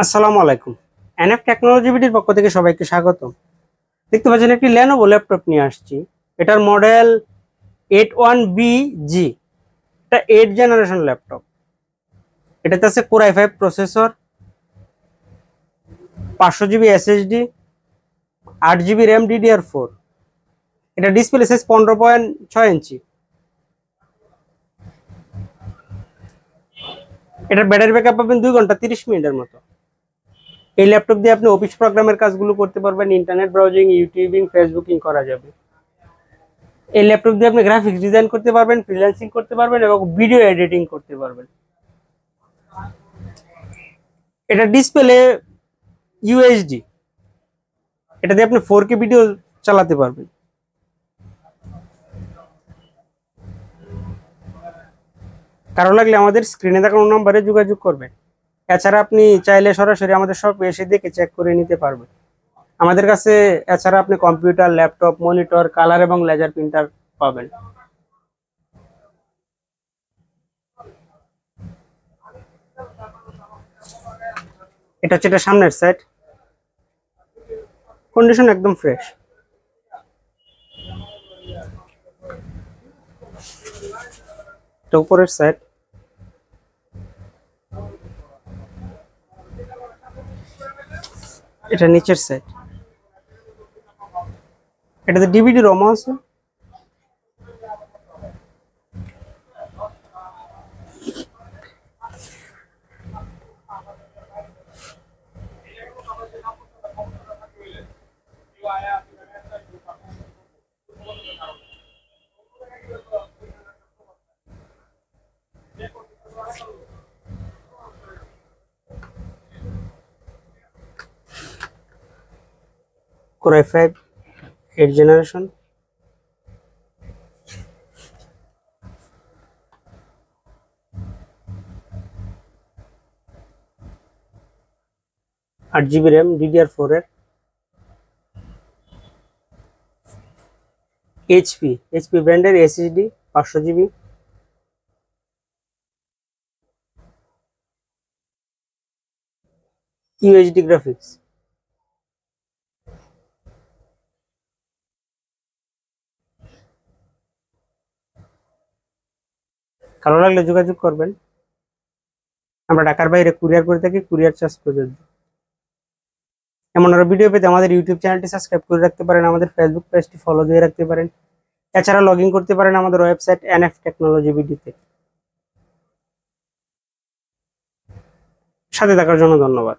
আসসালামু আলাইকুম। NF technology বিডির পক্ষ থেকে সবাইকে স্বাগত। দেখতে পাচ্ছেন একটি লেনোভো ল্যাপটপ নিয়ে আসছি। এটার মডেল 81BG। এটা 8 জেনারেশন ল্যাপটপ। এটাতে আছে core i5 processor, 500 GB SSD, 8 GB RAM DDR4। এটা ডিসপ্লে সাইজ 15.6 ইঞ্চি। এটার ব্যাটারি ব্যাকআপ পাবেন 2 ঘন্টা 30 মিনিটের মতো। এই ল্যাপটপ দিয়ে আপনি অফিস প্রোগ্রামের কাজগুলো করতে পারবেন, ইন্টারনেট ব্রাউজিং, ইউটিউবিং, ফেসবুকিং করা যাবে। এই ল্যাপটপ দিয়ে আপনি গ্রাফিক্স ডিজাইন করতে পারবেন, ফ্রিল্যান্সিং করতে পারবেন এবং ভিডিও এডিটিং করতে পারবেন। এটা ডিসপ্লে ইউএইচডি। এটা দিয়ে আপনি 4K ভিডিও চালাতে পারবেন। কারো লাগলে আমাদের স্ক্রিনে দেখানো নম্বরে যোগাযোগ করবেন। এছাড়া আপনি চাইলে সরাসরি আমাদের শপে এসে দেখে চেক করে নিতে পারবেন। আমাদের কাছে এছাড়া আপনি কম্পিউটার, ল্যাপটপ, মনিটর, কালার এবং লেজার প্রিন্টার পাবেন। এটা হচ্ছে এটা সামনের সাইড, কন্ডিশন একদম ফ্রেশ। এটা উপরের সাইড। এটা নিচের সাইড। এটাতে ডিভিডি রমও আছে। Core i5 8 generation. 8 GB RAM DDR4 এর। এইচপি ব্র্যান্ডের SSD 500 GB। UHD graphics. ভালো লাগলে যোগাযোগ করবেন। আমরা ঢাকার বাইরে কুরিয়ার করে থাকি, কুরিয়ার চার্জ প্রযোজ্য। এমন আরো ভিডিও পেতে আমাদের ইউটিউব চ্যানেলটি সাবস্ক্রাইব করে রাখতে পারেন, আমাদের ফেসবুক পেজটি ফলো দিয়ে রাখতে পারেন। এছাড়া লগ ইন করতে পারেন আমাদের ওয়েবসাইট এনএফ টেকনোলজি বিডিতে। সাথে থাকার জন্য ধন্যবাদ।